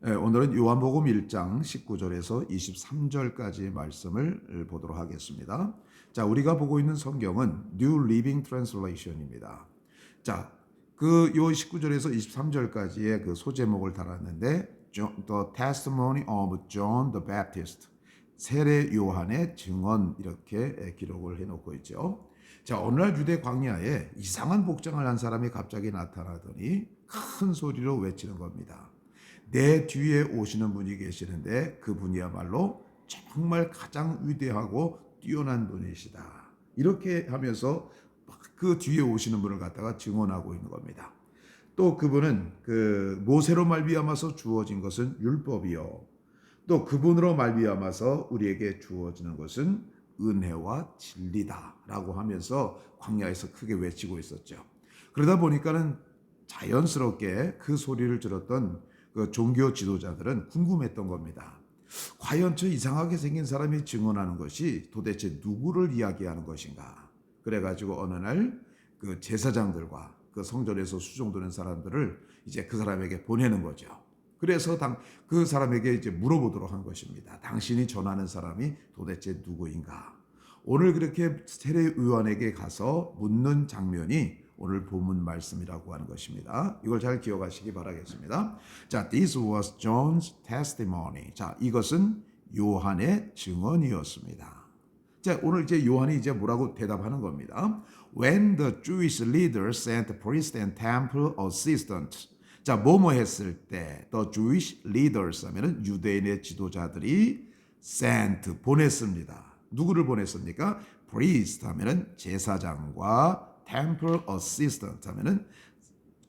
오늘은 요한복음 1장 19절에서 23절까지 말씀을 보도록 하겠습니다. 자, 우리가 보고 있는 성경은 New Living Translation입니다. 자, 요 19절에서 23절까지의 그 소제목을 달았는데 The Testimony of John the Baptist, 세례 요한의 증언, 이렇게 기록을 해놓고 있죠. 자, 오늘날 유대 광야에 이상한 복장을 한 사람이 갑자기 나타나더니 큰 소리로 외치는 겁니다. 내 뒤에 오시는 분이 계시는데 그분이야말로 정말 가장 위대하고 뛰어난 분이시다. 이렇게 하면서 그 뒤에 오시는 분을 갖다가 증언하고 있는 겁니다. 또 그분은 그 모세로 말미암아서 주어진 것은 율법이요, 또 그분으로 말미암아서 우리에게 주어지는 것은 은혜와 진리다라고 하면서 광야에서 크게 외치고 있었죠. 그러다 보니까는 자연스럽게 그 소리를 들었던 그 종교 지도자들은 궁금했던 겁니다. 과연 저 이상하게 생긴 사람이 증언하는 것이 도대체 누구를 이야기하는 것인가? 그래가지고 어느 날 그 제사장들과 그 성전에서 수종드는 사람들을 이제 그 사람에게 보내는 거죠. 그래서 그 사람에게 이제 물어보도록 한 것입니다. 당신이 전하는 사람이 도대체 누구인가? 오늘 그렇게 세례요한에게 가서 묻는 장면이 오늘 본문 말씀이라고 하는 것입니다. 이걸 잘 기억하시기 바라겠습니다. 자, this was John's testimony. 자, 이것은 요한의 증언이었습니다. 자, 오늘 이제 요한이 이제 뭐라고 대답하는 겁니다. When the Jewish leaders sent priests and temple assistants. 자, 뭐뭐 했을 때 the Jewish leaders 하면은 유대인의 지도자들이 sent 보냈습니다. 누구를 보냈습니까? priest 하면은 제사장과 temple assistant 하면은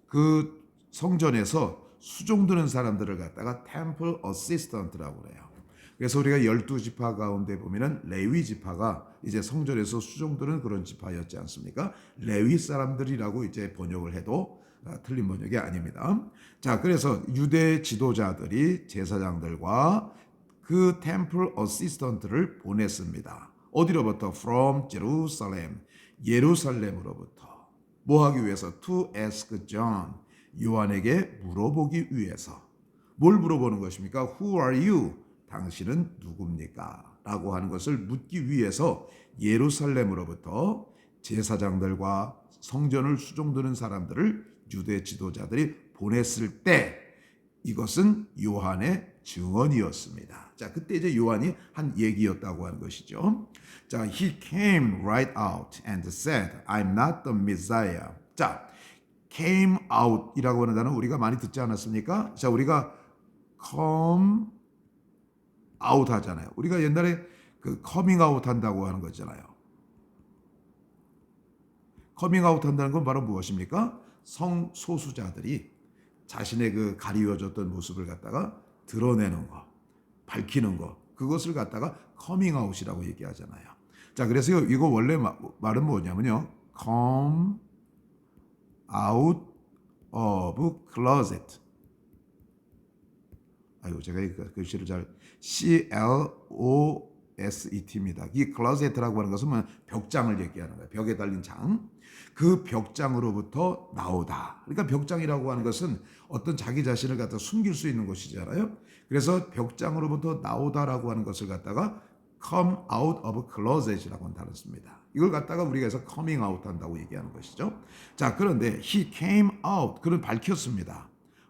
그 성전에서 수종드는 사람들을 갖다가 temple assistant라고 그래요. 그래서 우리가 12지파 가운데 보면은 레위 지파가 이제 성전에서 수종드는 그런 지파였지 않습니까? 레위 사람들이라고 이제 번역을 해도 틀린 번역이 아닙니다. 자, 그래서 유대 지도자들이 제사장들과 그 템플 어시스턴트를 보냈습니다. 어디로부터? From Jerusalem, 예루살렘으로부터. 뭐 하기 위해서? To ask John, 요한에게 물어보기 위해서. 뭘 물어보는 것입니까? Who are you? 당신은 누굽니까? 라고 하는 것을 묻기 위해서 예루살렘으로부터 제사장들과 성전을 수종드는 사람들을 유대 지도자들이 보냈을 때 이것은 요한의 증언이었습니다. 자, 그때 이제 요한이 한 얘기였다고 하는 것이죠. 자, he came right out and said, I'm not the Messiah. 자, came out 이라고 하는 단어 우리가 많이 듣지 않았습니까? 자, 우리가 come out 하잖아요. 우리가 옛날에 그 coming out 한다고 하는 거잖아요. coming out 한다는 건 바로 무엇입니까? 성소수자들이 자신의 그 가리워졌던 모습을 갖다가 드러내는 거, 밝히는 거, 그것을 갖다가 coming out이라고 얘기하잖아요. 자, 그래서 이거 원래 말은 뭐냐면요, come out of closet. 아유, 제가 이 글씨를 잘 CLOSET입니다. 이 closet라고 하는 것은 벽장을 얘기하는 거예요. 벽에 달린 장. 그 벽장으로부터 나오다. 그러니까 벽장이라고 하는 것은 어떤 자기 자신을 갖다 숨길 수 있는 것이잖아요. 그래서 벽장으로부터 나오다라고 하는 것을 갖다가 come out of closet이라고 다뤘습니다. 이걸 갖다가 우리가 해서 coming out 한다고 얘기하는 것이죠. 자, 그런데 he came out, 그는 밝혔습니다.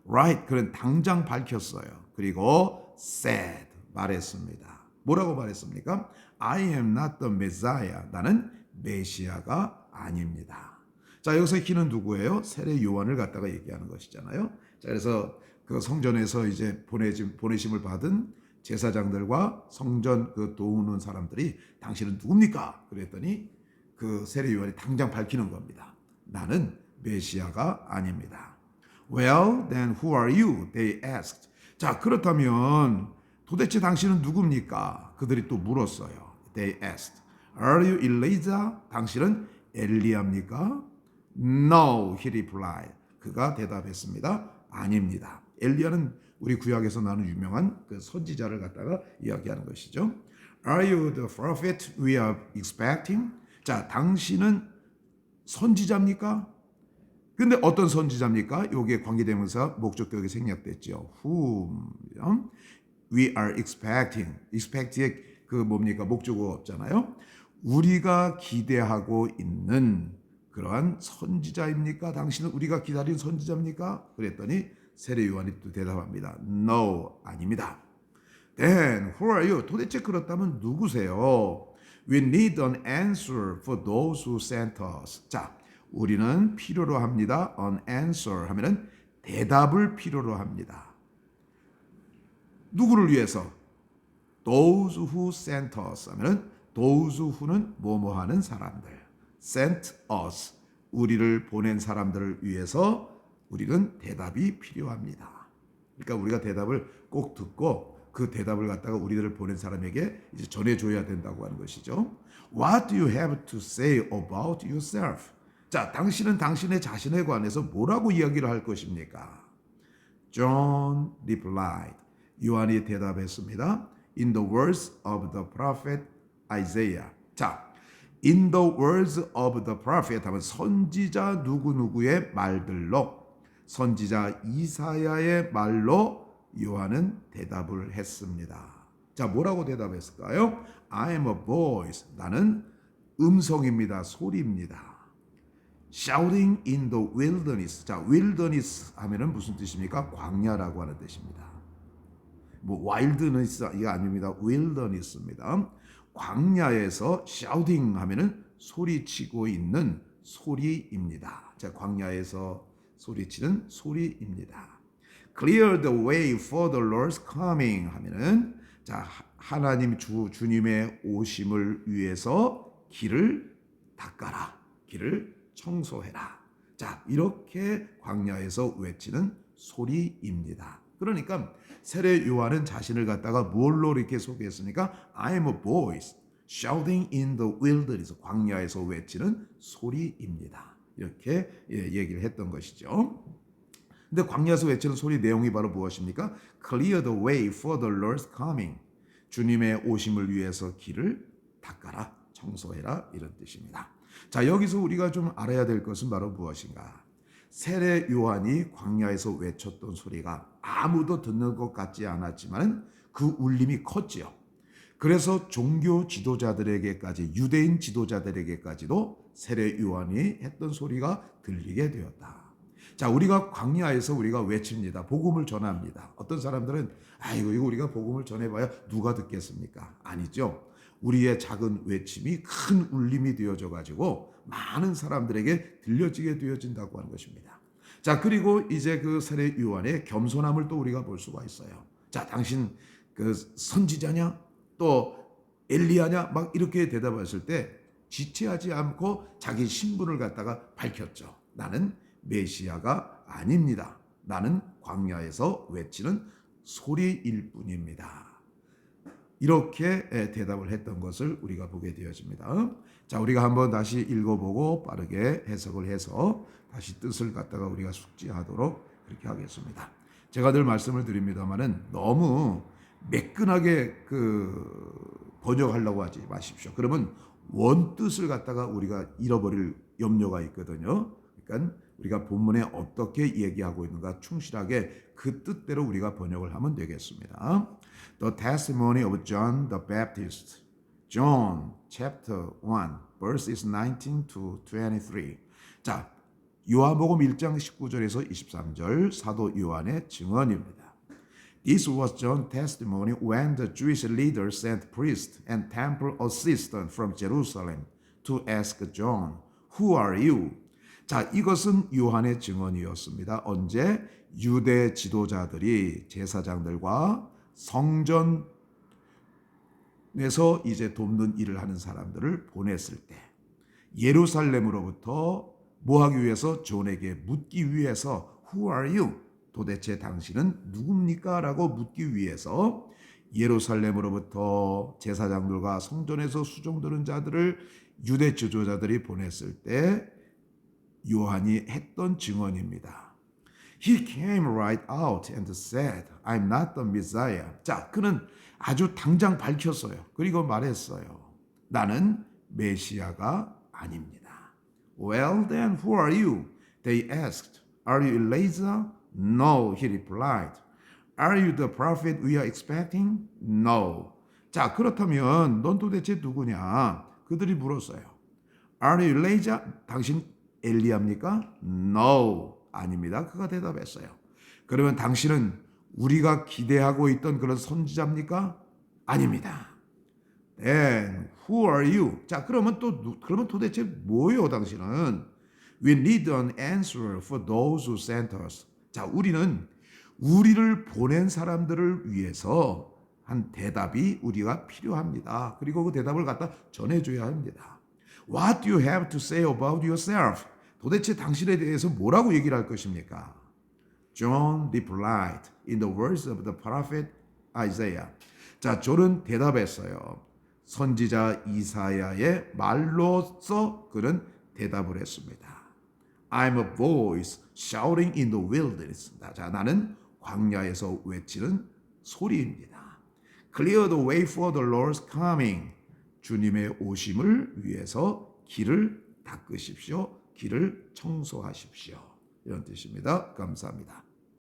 right, 그는 당장 밝혔어요. 그리고 said, 말했습니다. 뭐라고 말했습니까? I am not the Messiah. 나는 메시아가 아닙니다. 자, 여기서 he는 누구예요? 세례 요한을 갖다가 얘기하는 것이잖아요. 자, 그래서 그 성전에서 이제 보내심을 받은 제사장들과 성전 그 도우는 사람들이 당신은 누굽니까? 그랬더니 그 세례 요한이 당장 밝히는 겁니다. 나는 메시아가 아닙니다. Well, then who are you? They asked. 자, 그렇다면 도대체 당신은 누굽니까? 그들이 또 물었어요. They asked. Are you Elijah? 당신은 엘리야입니까? No, he replied. 그가 대답했습니다. 아닙니다. 엘리야는 우리 구약에서 나오는 유명한 그 선지자를 갖다가 이야기하는 것이죠. Are you the prophet we are expecting? 자, 당신은 선지자입니까? 근데 어떤 선지자입니까? 여기에 관계대명사 목적격이 생략됐죠. whom we are expecting. expect의 그 뭡니까? 목적어가 없잖아요. 우리가 기대하고 있는 그러한 선지자입니까? 당신은 우리가 기다린 선지자입니까? 그랬더니 세례 요한이 또 대답합니다. No, 아닙니다. Then who are you? 도대체 그렇다면 누구세요? We need an answer for those who sent us. 자, 우리는 필요로 합니다. An answer 하면은 대답을 필요로 합니다. 누구를 위해서? Those who sent us 하면은 those who는 뭐뭐 하는 사람들. Sent us. 우리를 보낸 사람들을 위해서 우리는 대답이 필요합니다. 그러니까 우리가 대답을 꼭 듣고 그 대답을 갖다가 우리들을 보낸 사람에게 이제 전해줘야 된다고 하는 것이죠. What do you have to say about yourself? 자, 당신은 당신의 자신에 관해서 뭐라고 이야기를 할 것입니까? John replied. 요한이 대답했습니다. In the words of the prophet Isaiah. 자, in the words of the prophet 하면 선지자 누구누구의 말들로 선지자 이사야의 말로 요한은 대답을 했습니다. 자, 뭐라고 대답했을까요? I am a voice. 나는 음성입니다. 소리입니다. Shouting in the wilderness. 자, wilderness 하면은 무슨 뜻입니까? 광야라고 하는 뜻입니다. 뭐 wilderness 이게 아닙니다. wilderness입니다. 광야에서 shouting 하면은 소리치고 있는 소리입니다. 자, 광야에서 소리치는 소리입니다. Clear the way for the Lord's coming 하면은 자, 하나님 주님의 오심을 위해서 길을 닦아라. 길을 청소해라. 자, 이렇게 광야에서 외치는 소리입니다. 그러니까 세례 요한은 자신을 갖다가 뭘로 이렇게 소개했습니까? I am a voice shouting in the wilderness. 광야에서 외치는 소리입니다. 이렇게 얘기를 했던 것이죠. 근데 광야에서 외치는 소리 내용이 바로 무엇입니까? Clear the way for the Lord's coming. 주님의 오심을 위해서 길을 닦아라, 청소해라 이런 뜻입니다. 자, 여기서 우리가 좀 알아야 될 것은 바로 무엇인가? 세례 요한이 광야에서 외쳤던 소리가 아무도 듣는 것 같지 않았지만 그 울림이 컸지요. 그래서 종교 지도자들에게까지 유대인 지도자들에게까지도 세례 요한이 했던 소리가 들리게 되었다. 자, 우리가 광야에서 우리가 외칩니다. 복음을 전합니다. 어떤 사람들은 아이고 이거 우리가 복음을 전해봐야 누가 듣겠습니까? 아니죠. 우리의 작은 외침이 큰 울림이 되어져 가지고 많은 사람들에게 들려지게 되어진다고 하는 것입니다. 자, 그리고 이제 그 세례 요한의 겸손함을 또 우리가 볼 수가 있어요. 자, 당신 그 선지자냐? 또 엘리야냐? 막 이렇게 대답했을 때 지체하지 않고 자기 신분을 갖다가 밝혔죠. 나는 메시아가 아닙니다. 나는 광야에서 외치는 소리일 뿐입니다. 이렇게 대답을 했던 것을 우리가 보게 되어집니다. 자, 우리가 한번 다시 읽어보고 빠르게 해석을 해서 다시 뜻을 갖다가 우리가 숙지하도록 그렇게 하겠습니다. 제가 늘 말씀을 드립니다만은 너무 매끈하게 번역하려고 하지 마십시오. 그러면 원뜻을 갖다가 우리가 잃어버릴 염려가 있거든요. 그러니까 우리가 본문에 어떻게 얘기하고 있는가 충실하게 그 뜻대로 우리가 번역을 하면 되겠습니다. The testimony of John the Baptist. John chapter 1 verses 19 to 23. 자, 요한복음 1장 19절에서 23절 사도 요한의 증언입니다. This was John's testimony when the Jewish leaders sent priests and temple assistants from Jerusalem to ask John, Who are you? 자, 이것은 요한의 증언이었습니다. 언제? 유대 지도자들이 제사장들과 성전에서 이제 돕는 일을 하는 사람들을 보냈을 때 예루살렘으로부터 뭐 하기 위해서? 존에게 묻기 위해서 Who are you? 도대체 당신은 누굽니까? 라고 묻기 위해서 예루살렘으로부터 제사장들과 성전에서 수종드는 자들을 유대 지도자들이 보냈을 때 요한이 했던 증언입니다. He came right out and said, I'm not the Messiah. 자, 그는 아주 당장 밝혔어요. 그리고 말했어요. 나는 메시아가 아닙니다. Well then, who are you? They asked, Are you Elijah? No, he replied. Are you the prophet we are expecting? No. 자, 그렇다면 넌 도대체 누구냐? 그들이 물었어요. Are you Elijah? 당신 엘리야입니까? No. 아닙니다. 그가 대답했어요. 그러면 당신은 우리가 기대하고 있던 그런 선지자입니까? 아닙니다. Then who are you? 자, 그러면 도대체 뭐예요, 당신은? We need an answer for those who sent us. 자, 우리를 보낸 사람들을 위해서 한 대답이 우리가 필요합니다. 그리고 그 대답을 갖다 전해줘야 합니다. What do you have to say about yourself? 도대체 당신에 대해서 뭐라고 얘기를 할 것입니까? John replied in the words of the prophet Isaiah. 자, 존은 대답했어요. 선지자 이사야의 말로써 그는 대답을 했습니다. I'm a voice shouting in the wilderness. 자, 나는 광야에서 외치는 소리입니다. Clear the way for the Lord's coming. 주님의 오심을 위해서 길을 닦으십시오. 길을 청소하십시오. 이런 뜻입니다. 감사합니다.